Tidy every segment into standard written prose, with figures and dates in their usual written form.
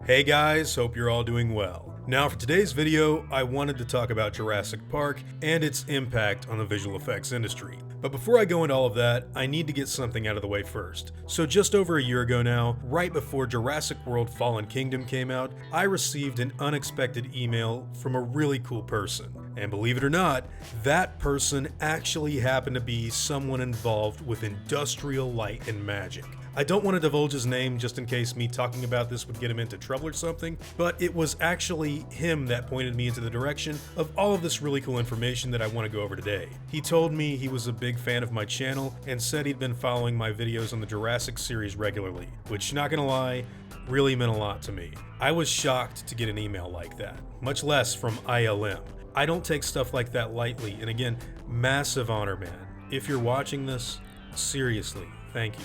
Hey guys, hope you're all doing well. Now for today's video, I wanted to talk about Jurassic Park and its impact on the visual effects industry. But before I go into all of that, I need to get something out of the way first. So just over a year ago now, right before Jurassic World Fallen Kingdom came out, I received an unexpected email from a really cool person. And believe it or not, that person actually happened to be someone involved with industrial light and magic. I don't want to divulge his name just in case me talking about this would get him into trouble or something, but it was actually him that pointed me into the direction of all of this really cool information that I want to go over today. He told me he was a big fan of my channel and said he'd been following my videos on the Jurassic series regularly, which, not gonna lie, really meant a lot to me. I was shocked to get an email like that, much less from ILM. I don't take stuff like that lightly, and again, massive honor, man. If you're watching this, seriously, thank you.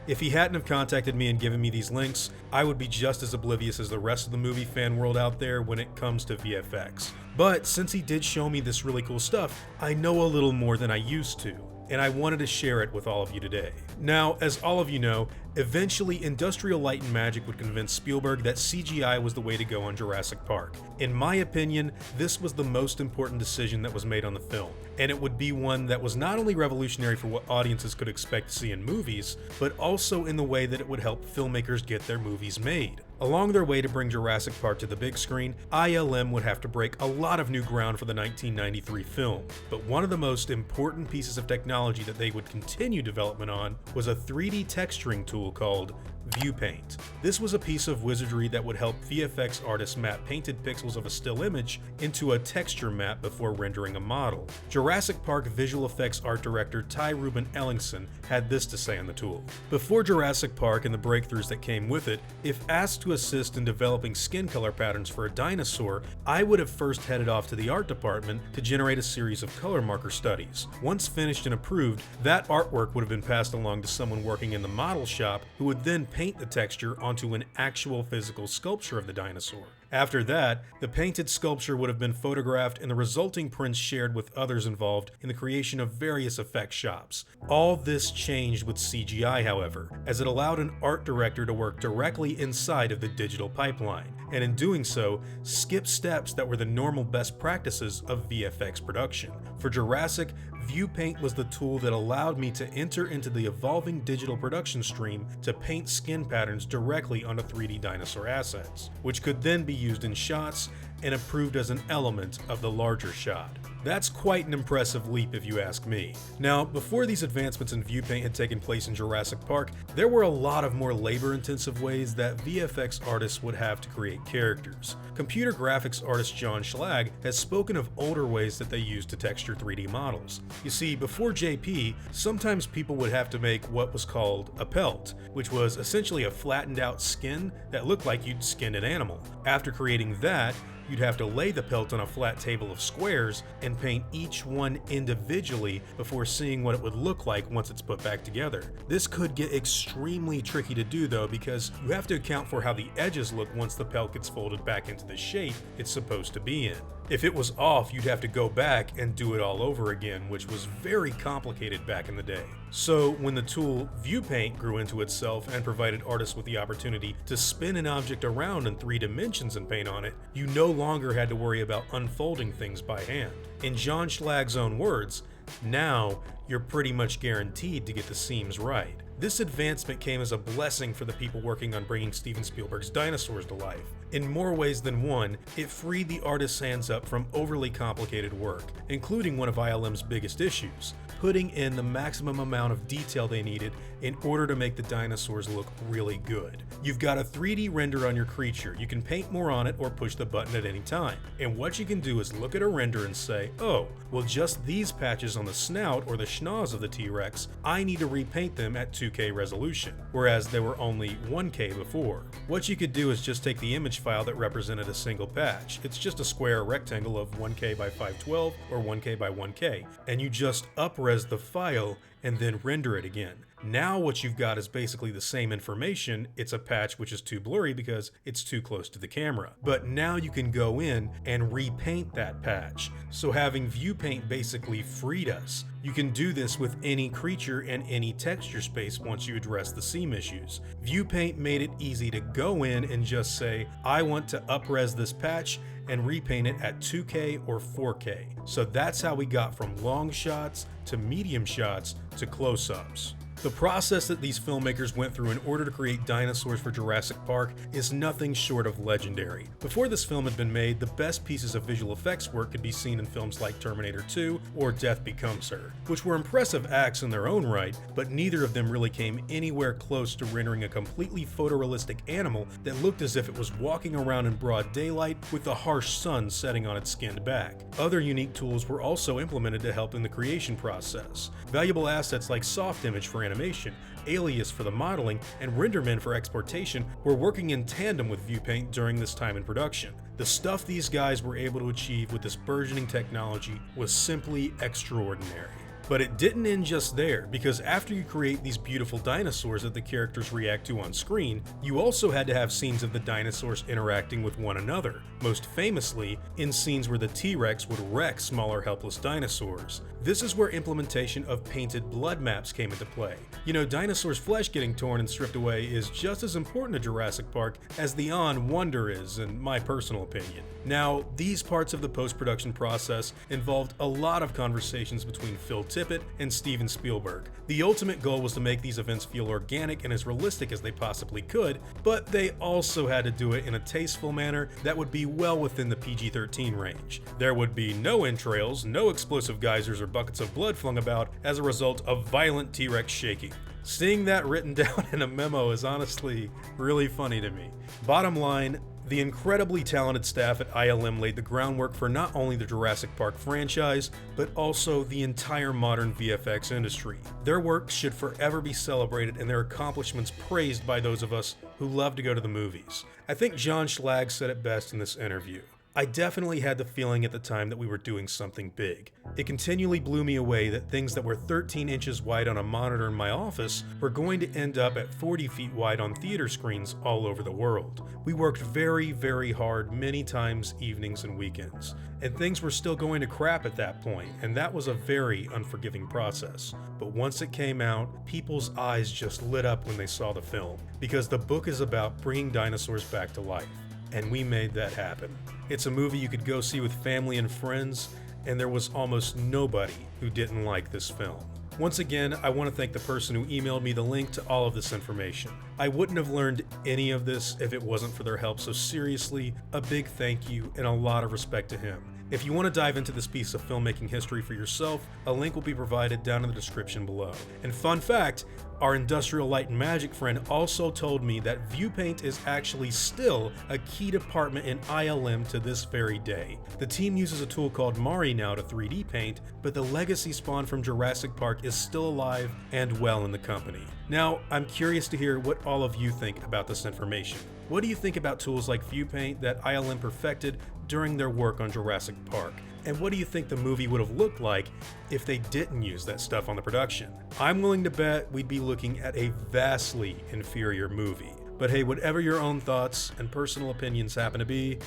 If he hadn't have contacted me and given me these links, I would be just as oblivious as the rest of the movie fan world out there when it comes to VFX. But since he did show me this really cool stuff, I know a little more than I used to, and I wanted to share it with all of you today. Now, as all of you know, eventually Industrial Light and Magic would convince Spielberg that CGI was the way to go on Jurassic Park. In my opinion, this was the most important decision that was made on the film, and it would be one that was not only revolutionary for what audiences could expect to see in movies, but also in the way that it would help filmmakers get their movies made. Along their way to bring Jurassic Park to the big screen, ILM would have to break a lot of new ground for the 1993 film, but one of the most important pieces of technology that they would continue development on was a 3D texturing tool called Viewpaint. This was a piece of wizardry that would help VFX artists map painted pixels of a still image into a texture map before rendering a model. Jurassic Park visual effects art director Ty Ruben Ellingson had this to say on the tool. Before Jurassic Park and the breakthroughs that came with it, if asked to assist in developing skin color patterns for a dinosaur, I would have first headed off to the art department to generate a series of color marker studies. Once finished and approved, that artwork would have been passed along to someone working in the model shop who would then paint the texture onto an actual physical sculpture of the dinosaur. After that, the painted sculpture would have been photographed and the resulting prints shared with others involved in the creation of various effect shops. All this changed with CGI, however, as it allowed an art director to work directly inside of the digital pipeline, and in doing so, skip steps that were the normal best practices of VFX production. For Jurassic, Viewpaint was the tool that allowed me to enter into the evolving digital production stream to paint skin patterns directly onto 3D dinosaur assets, which could then be used in shots and approved as an element of the larger shot. That's quite an impressive leap if you ask me. Now, before these advancements in Viewpaint had taken place in Jurassic Park, there were a lot of more labor-intensive ways that VFX artists would have to create characters. Computer graphics artist John Schlag has spoken of older ways that they used to texture 3D models. You see, before JP, sometimes people would have to make what was called a pelt, which was essentially a flattened out skin that looked like you'd skinned an animal. After creating that, you'd have to lay the pelt on a flat table of squares and paint each one individually before seeing what it would look like once it's put back together. This could get extremely tricky to do though, because you have to account for how the edges look once the pelt gets folded back into the shape it's supposed to be in. If it was off, you'd have to go back and do it all over again, which was very complicated back in the day. So when the tool Viewpaint grew into itself and provided artists with the opportunity to spin an object around in 3 dimensions and paint on it, you no longer had to worry about unfolding things by hand. In John Schlag's own words, now you're pretty much guaranteed to get the seams right. This advancement came as a blessing for the people working on bringing Steven Spielberg's dinosaurs to life. In more ways than one, it freed the artist's hands up from overly complicated work, including one of ILM's biggest issues, putting in the maximum amount of detail they needed in order to make the dinosaurs look really good. You've got a 3D render on your creature, you can paint more on it or push the button at any time, and what you can do is look at a render and say, oh, well just these patches on the snout or the schnoz of the T-Rex, I need to repaint them at 2K resolution, whereas they were only 1K before. What you could do is just take the image file that represented a single patch. It's just a square rectangle of 1K by 512 or 1K by 1K, and you just up-res the file and then render it again. Now what you've got is basically the same information, it's a patch which is too blurry because it's too close to the camera. But now you can go in and repaint that patch. So having Viewpaint basically freed us. You can do this with any creature and any texture space once you address the seam issues. Viewpaint made it easy to go in and just say, I want to up-res this patch and repaint it at 2K or 4K. So that's how we got from long shots to medium shots to close-ups. The process that these filmmakers went through in order to create dinosaurs for Jurassic Park is nothing short of legendary. Before this film had been made, the best pieces of visual effects work could be seen in films like Terminator 2 or Death Becomes Her, which were impressive acts in their own right, but neither of them really came anywhere close to rendering a completely photorealistic animal that looked as if it was walking around in broad daylight with the harsh sun setting on its skinned back. Other unique tools were also implemented to help in the creation process. Valuable assets like soft image for animation, Alias for the modeling, and RenderMan for exportation were working in tandem with Viewpaint during this time in production. The stuff these guys were able to achieve with this burgeoning technology was simply extraordinary. But it didn't end just there, because after you create these beautiful dinosaurs that the characters react to on screen, you also had to have scenes of the dinosaurs interacting with one another, most famously in scenes where the T-rex would wreck smaller helpless dinosaurs. This is where implementation of painted blood maps came into play. You know, dinosaurs' flesh getting torn and stripped away is just as important to Jurassic Park as the wonder is, in my personal opinion. Now, these parts of the post-production process involved a lot of conversations between Phil Tippett and Steven Spielberg. The ultimate goal was to make these events feel organic and as realistic as they possibly could, but they also had to do it in a tasteful manner that would be well within the PG-13 range. There would be no entrails, no explosive geysers or buckets of blood flung about as a result of violent T-rex shaking. Seeing that written down in a memo is honestly really funny to me. Bottom line, the incredibly talented staff at ILM laid the groundwork for not only the Jurassic Park franchise, but also the entire modern VFX industry. Their work should forever be celebrated and their accomplishments praised by those of us who love to go to the movies. I think John Schlag said it best in this interview. I definitely had the feeling at the time that we were doing something big. It continually blew me away that things that were 13 inches wide on a monitor in my office were going to end up at 40 feet wide on theater screens all over the world. We worked very, very hard many times, evenings and weekends, and things were still going to crap at that point, and that was a very unforgiving process. But once it came out, people's eyes just lit up when they saw the film, because the book is about bringing dinosaurs back to life. And we made that happen. It's a movie you could go see with family and friends, and there was almost nobody who didn't like this film. Once again, I want to thank the person who emailed me the link to all of this information. I wouldn't have learned any of this if it wasn't for their help, so seriously, a big thank you and a lot of respect to him. If you want to dive into this piece of filmmaking history for yourself, a link will be provided down in the description below. And fun fact, our Industrial Light and Magic friend also told me that Viewpaint is actually still a key department in ILM to this very day. The team uses a tool called Mari now to 3D paint, but the legacy spawn from Jurassic Park is still alive and well in the company. Now, I'm curious to hear what all of you think about this information. What do you think about tools like Viewpaint that ILM perfected during their work on Jurassic Park? And what do you think the movie would have looked like if they didn't use that stuff on the production? I'm willing to bet we'd be looking at a vastly inferior movie. But hey, whatever your own thoughts and personal opinions happen to be,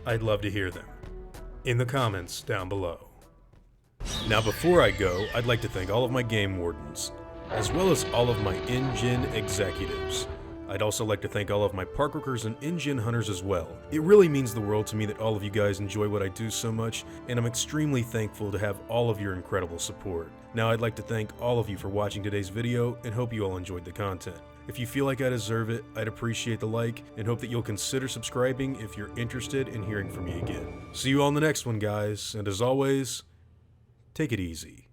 I'd love to hear them in the comments down below. Now before I go, I'd like to thank all of my game wardens, as well as all of my InGen executives. I'd also like to thank all of my park workers and InGen hunters as well. It really means the world to me that all of you guys enjoy what I do so much, and I'm extremely thankful to have all of your incredible support. Now I'd like to thank all of you for watching today's video and hope you all enjoyed the content. If you feel like I deserve it, I'd appreciate the like and hope that you'll consider subscribing if you're interested in hearing from me again. See you all in the next one, guys, and as always, take it easy.